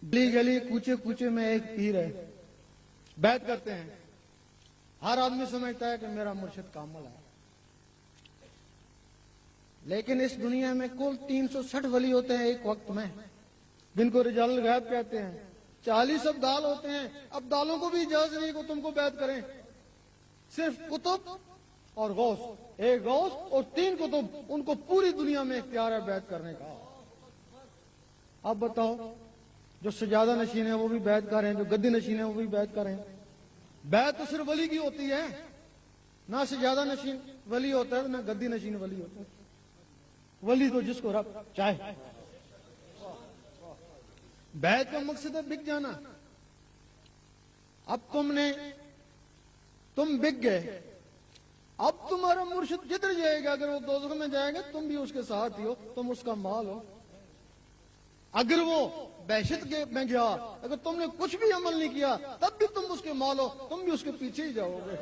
گلی گلی کوچے کوچے میں ایک پیر ہے، بیعت کرتے ہیں. ہر آدمی سمجھتا ہے کہ میرا مرشد کامل ہے، لیکن اس دنیا میں کل 360 ولی ہوتے ہیں ایک وقت میں، جن کو رجال الغیب کہتے ہیں. 40 ابدال ہوتے ہیں. ابدالوں کو بھی اجازت نہیں کہ تم کو بیعت کریں. صرف قطب اور غوث، ایک غوث اور 3 قطب، ان کو پوری دنیا میں اختیار ہے بیعت کرنے کا. اب بتاؤ، جو سجادہ نشین ہیں وہ بھی بیعت کر رہے ہیں، جو گدی نشین ہیں وہ بھی بیعت کر رہے ہیں. بیعت تو صرف ولی کی ہوتی ہے، نہ سجادہ نشین ولی ہوتا ہے نہ گدی نشین ولی ہوتا ہے. ولی تو جس کو رب چاہے. بیعت کا مقصد ہے بک جانا. اب تم بک گئے، اب تمہارا مرشد کدھر جائے گا؟ اگر وہ دوزخ میں جائے گا تم بھی اس کے ساتھ ہی ہو، تم اس کا مال ہو. اگر وہ بہشت میں گیا، اگر تم نے کچھ بھی عمل نہیں کیا تب بھی تم اس کے مال ہو، تم بھی اس کے پیچھے ہی جاؤ گے.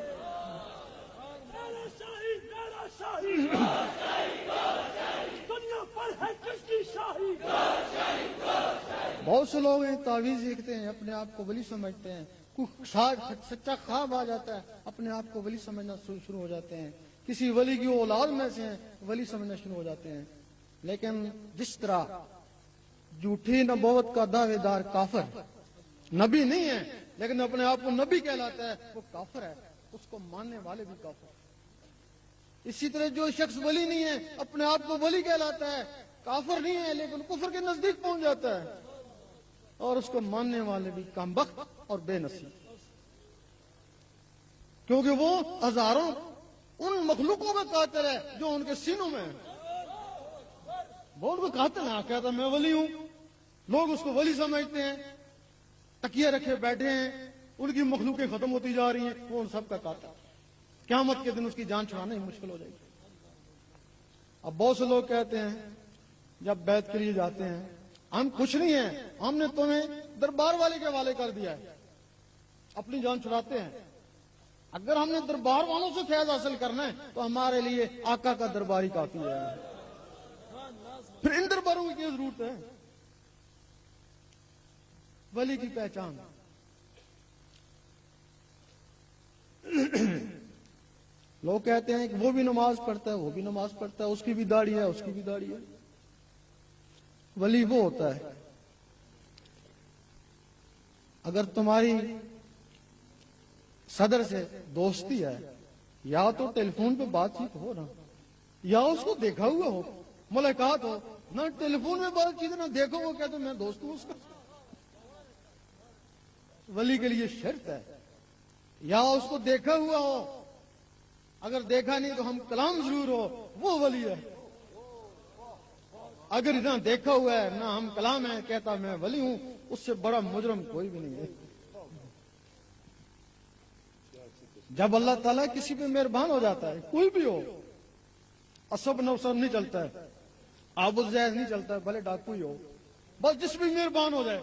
بہت سے لوگ ہیں تعویذ دیکھتے ہیں، اپنے آپ کو ولی سمجھتے ہیں. سچا خواب آ جاتا ہے، اپنے آپ کو ولی سمجھنا شروع ہو جاتے ہیں. کسی ولی کی اولاد میں سے ہیں، ولی سمجھنا شروع ہو جاتے ہیں. لیکن جس طرح جھوٹی نبوت کا دعوے دار کافر نبی نہیں ہے لیکن اپنے آپ کو نبی کہلاتا ہے، وہ کافر ہے، اس کو ماننے والے بھی کافر. اسی طرح جو شخص ولی نہیں ہے اپنے آپ کو ولی کہلاتا ہے، کافر نہیں ہے لیکن کفر کے نزدیک پہنچ جاتا ہے، اور اس کو ماننے والے بھی کامبخت اور بے نصیب. کیونکہ وہ ہزاروں ان مخلوقوں کا قاتل ہے جو ان کے سینوں میں ہے. وہ ان کو قاتل ہے، کہتا میں ولی ہوں. لوگ اس کو ولی سمجھتے ہیں، تکیے رکھے بیٹھے ہیں، ان کی مخلوقیں ختم ہوتی جا رہی ہیں، وہ ان سب کا قاتل. قیامت کے دن اس کی جان چھڑانا ہی مشکل ہو جائے گی. اب بہت سے لوگ کہتے ہیں جب بیعت کے لیے جاتے ہیں، ہم کچھ نہیں ہیں، ہم نے تمہیں دربار والے کے حوالے کر دیا ہے. اپنی جان چھڑاتے ہیں. اگر ہم نے دربار والوں سے فیض حاصل کرنا ہے تو ہمارے لیے آقا کا دربار ہی کافی ہے. پھر ان درباروں کی کیا ضرورت ہے؟ ولی کی پہچان لوگ کہتے ہیں کہ وہ بھی نماز پڑھتا ہے، وہ بھی نماز پڑھتا ہے، اس کی بھی داڑھی ہے، اس کی بھی داڑھی ہے. ولی وہ ہوتا ہے اگر تمہاری صدر سے دوستی ہے، یا تو ٹیلی فون پہ بات چیت ہو نا، یا اس کو دیکھا ہوا ہو، ملاقات ہو. نہ ٹیلی فون میں بات چیت نہ دیکھو، وہ کہتے میں دوست ہوں اس کا. ولی کے لیے شرط ہے یا اس کو دیکھا ہوا ہو، اگر دیکھا نہیں تو ہم کلام ضرور ہو، وہ ولی ہے. اگر نہ دیکھا ہوا ہے نہ ہم کلام ہے، کہتا میں ولی ہوں، اس سے بڑا مجرم کوئی بھی نہیں ہے. جب اللہ تعالیٰ کسی پہ مہربان ہو جاتا ہے، کوئی بھی ہو، عصب نوسب نہیں چلتا ہے، عابد زید نہیں چلتا ہے، بھلے ڈاکو ہی ہو، بس جس بھی مہربان ہو جائے.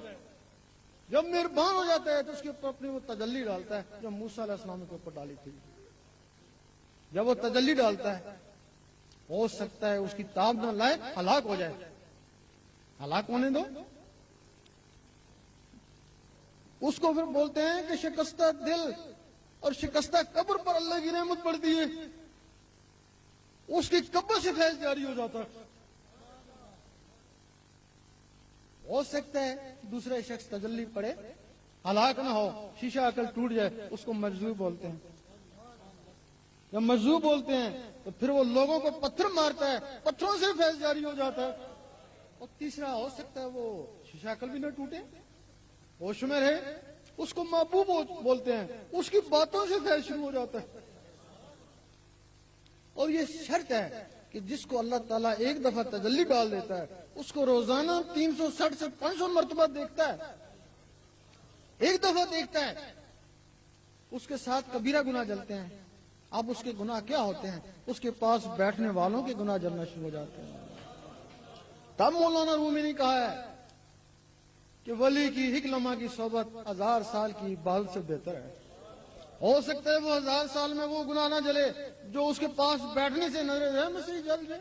جب مہربان ہو جاتا ہے تو اس کے اوپر اپنی وہ تجلی ڈالتا ہے جو موسیٰ علیہ السلام کے اوپر ڈالی تھی. جب وہ تجلی ڈالتا ہے، ہو سکتا ہے اس کی تاب نہ لائے، ہلاک ہو جائے. ہلاک ہونے دو. اس کو پھر بولتے ہیں کہ شکستہ دل اور شکستہ قبر پر اللہ کی رحمت پڑتی ہے، اس کی قبر سے فیض جاری ہو جاتا ہے. ہو سکتا ہے دوسرے شخص تجلی پڑے، ہلاک نہ ہو، شیشہ عقل ٹوٹ جائے، اس کو مجذوب بولتے ہیں. جب مجذوب بولتے ہیں تو پھر وہ لوگوں کو پتھر مارتا ہے، پتھروں سے فیض جاری ہو جاتا ہے. اور تیسرا ہو سکتا ہے وہ شیشہ عقل بھی نہ ٹوٹے، ہوش میں رہے، اس کو محبوب بولتے ہیں، اس کی باتوں سے فیض شروع ہو جاتا ہے. اور یہ شرط ہے کہ جس کو اللہ تعالیٰ ایک دفعہ تجلی ڈال دیتا ہے اس کو روزانہ 360 سے 500 مرتبہ دیکھتا ہے. ایک دفعہ دیکھتا ہے، اس کے ساتھ کبیرہ گناہ جلتے ہیں. اب اس کے گناہ کیا ہوتے ہیں؟ اس کے پاس بیٹھنے والوں کے گناہ جلنا شروع ہو جاتے ہیں. تب مولانا رومی نے کہا ہے کہ ولی کی ایک لمحہ کی صحبت 1000 سال کی عبادت سے بہتر ہے. ہو سکتا ہے وہ 1000 سال میں وہ گناہ نہ جلے جو اس کے پاس بیٹھنے سے نظر رحمت سے جل جائے.